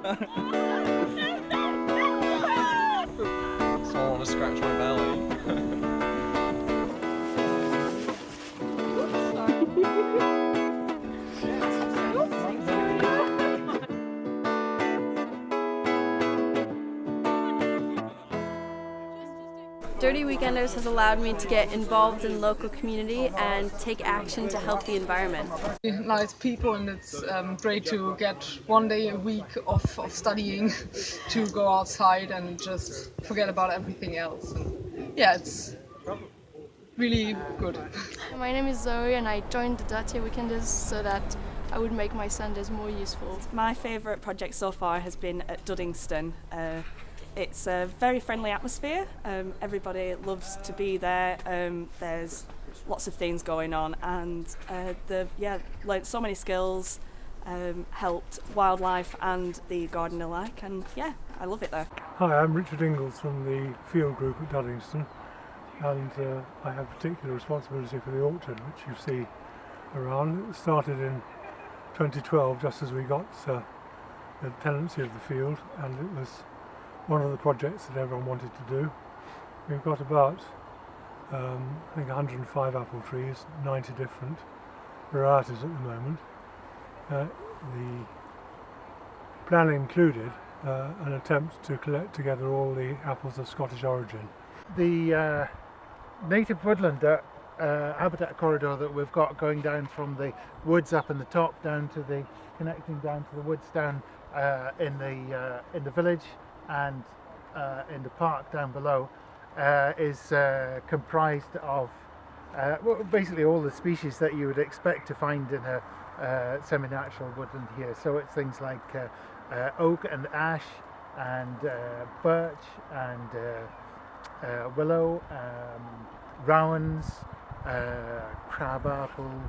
I want to scratch my belly. Dirty Weekenders has allowed me to get involved in local community and take action to help the environment. Nice people, and it's great to get one day a week of studying to go outside and just forget about everything else. And yeah, it's really good. My name is Zoe and I joined the Dirty Weekenders so that I would make my Sundays more useful. My favourite project so far has been at Duddingston. It's a very friendly atmosphere. Everybody loves to be there. There's lots of things going on, and learnt so many skills. Helped wildlife and the garden alike, and yeah, I love it there. Hi, I'm Richard Ingalls from the field group at Duddingston, and I have particular responsibility for the orchard, which you see around. It started in 2012, just as we got the tenancy of the field, and it was one of the projects that everyone wanted to do. We've got about, I think 105 apple trees, 90 different varieties at the moment. The plan included an attempt to collect together all the apples of Scottish origin. The native woodland habitat corridor that we've got going down from the woods up in the top down to the connecting down to the woods down in the village and in the park down below is comprised of basically all the species that you would expect to find in a semi-natural woodland here. So it's things like oak and ash and birch and willow, rowans, crabapple,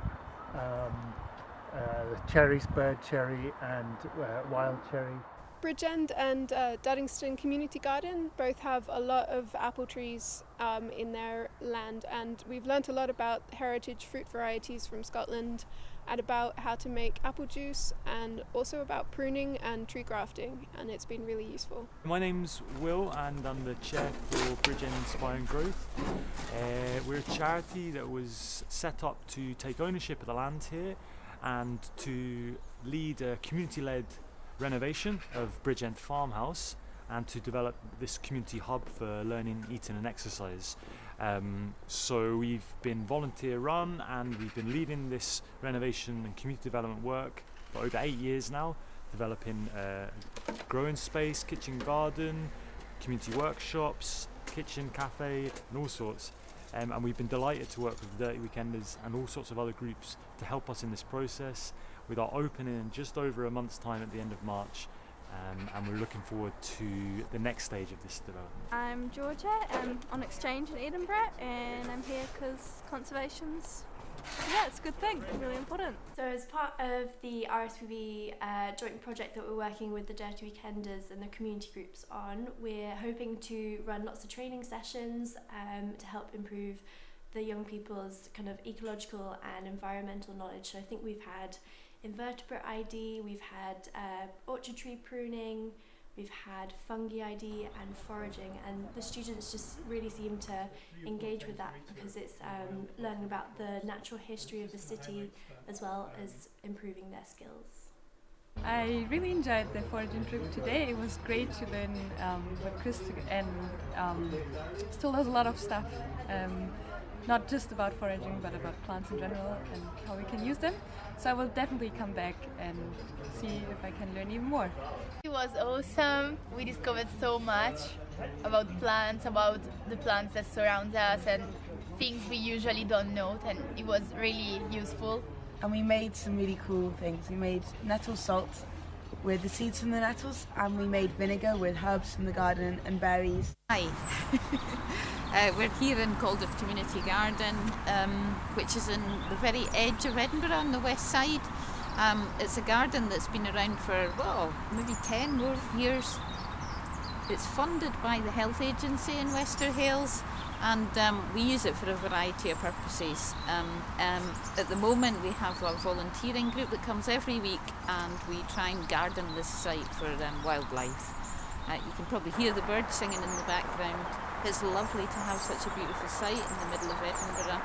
cherries, bird cherry and wild cherry. Bridgend and Duddingston Community Garden both have a lot of apple trees in their land, and we've learnt a lot about heritage fruit varieties from Scotland and about how to make apple juice and also about pruning and tree grafting, and it's been really useful. My name's Will and I'm the chair for Bridgend Inspiring Growth. We're a charity that was set up to take ownership of the land here and to lead a community-led renovation of Bridgend Farmhouse and to develop this community hub for learning, eating and exercise. So we've been volunteer run and we've been leading this renovation and community development work for over 8 years now, developing growing space, kitchen garden, community workshops, kitchen cafe and all sorts. And we've been delighted to work with the Dirty Weekenders and all sorts of other groups to help us in this process, with our opening in just over a month's time at the end of March, and we're looking forward to the next stage of this development. I'm Georgia, I'm on exchange in Edinburgh, and I'm here because conservation's, it's a good thing, really important. So as part of the RSPB joint project that we're working with the Dirty Weekenders and the community groups on, we're hoping to run lots of training sessions to help improve the young people's kind of ecological and environmental knowledge. So I think we've had invertebrate ID, we've had orchard tree pruning, we've had fungi ID and foraging, and the students just really seem to engage with that because it's learning about the natural history of the city as well as improving their skills. I really enjoyed the foraging trip today. It was great to learn with Chris and still there's a lot of stuff. Not just about foraging, but about plants in general and how we can use them. So I will definitely come back and see if I can learn even more. It was awesome. We discovered so much about plants, about the plants that surround us and things we usually don't know, and it was really useful. And we made some really cool things. We made nettle salt with the seeds from the nettles, and we made vinegar with herbs from the garden and berries. Hi. We're here in Calders Community Garden, which is in the very edge of Edinburgh on the west side. It's a garden that's been around for, maybe 10 more years. It's funded by the Health Agency in Wester Hailes, and we use it for a variety of purposes. At the moment we have a volunteering group that comes every week, and we try and garden this site for wildlife. You can probably hear the birds singing in the background. It's lovely to have such a beautiful site in the middle of Edinburgh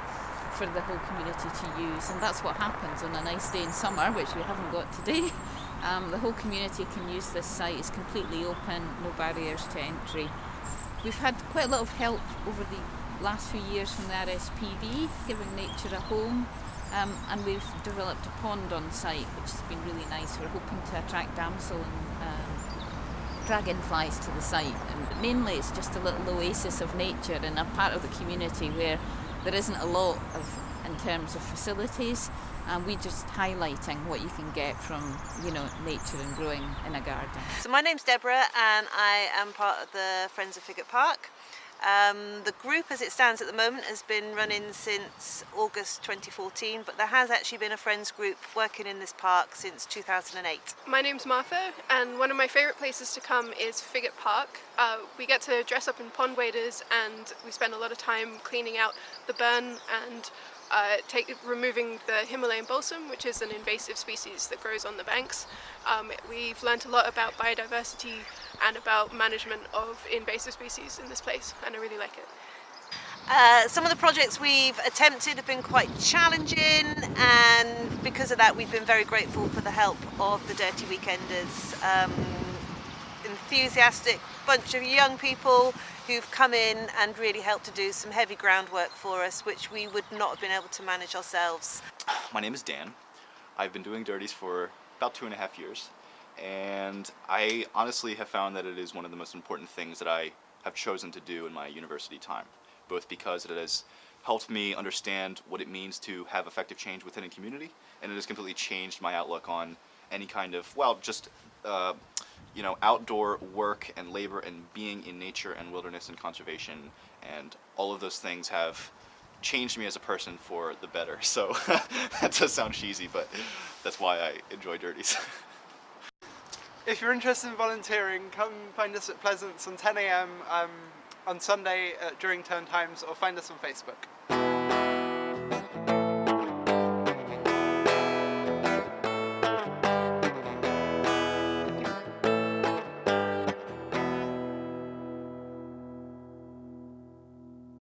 for the whole community to use, and that's what happens on a nice day in summer, which we haven't got today. The whole community can use this site. It's completely open, no barriers to entry. We've had quite a lot of help over the last few years from the RSPB, giving nature a home, and we've developed a pond on site, which has been really nice. We're hoping to attract damsel and dragonflies to the site, and mainly it's just a little oasis of nature in a part of the community where there isn't a lot of in terms of facilities, and we're just highlighting what you can get from nature and growing in a garden. So my name's Deborah, and I am part of the Friends of Figgate Park. The group as it stands at the moment has been running since August 2014, but there has actually been a friends group working in this park since 2008. My name's Martha, and one of my favourite places to come is Figgate Park. We get to dress up in pond waders, and we spend a lot of time cleaning out the burn and removing the Himalayan balsam, which is an invasive species that grows on the banks. We've learnt a lot about biodiversity and about management of invasive species in this place, and I really like it. Some of the projects we've attempted have been quite challenging, and because of that we've been very grateful for the help of the Dirty Weekenders. Enthusiastic bunch of young people who've come in and really helped to do some heavy groundwork for us, which we would not have been able to manage ourselves. My name is Dan. I've been doing dirties for about 2.5 years, and I honestly have found that it is one of the most important things that I have chosen to do in my university time, both because it has helped me understand what it means to have effective change within a community, and it has completely changed my outlook on any kind of, well, just outdoor work and labor and being in nature and wilderness and conservation, and all of those things have changed me as a person for the better. So that does sound cheesy, but that's why I enjoy dirties. If you're interested in volunteering, come find us at Pleasance on 10 AM on Sunday during term times, or find us on Facebook.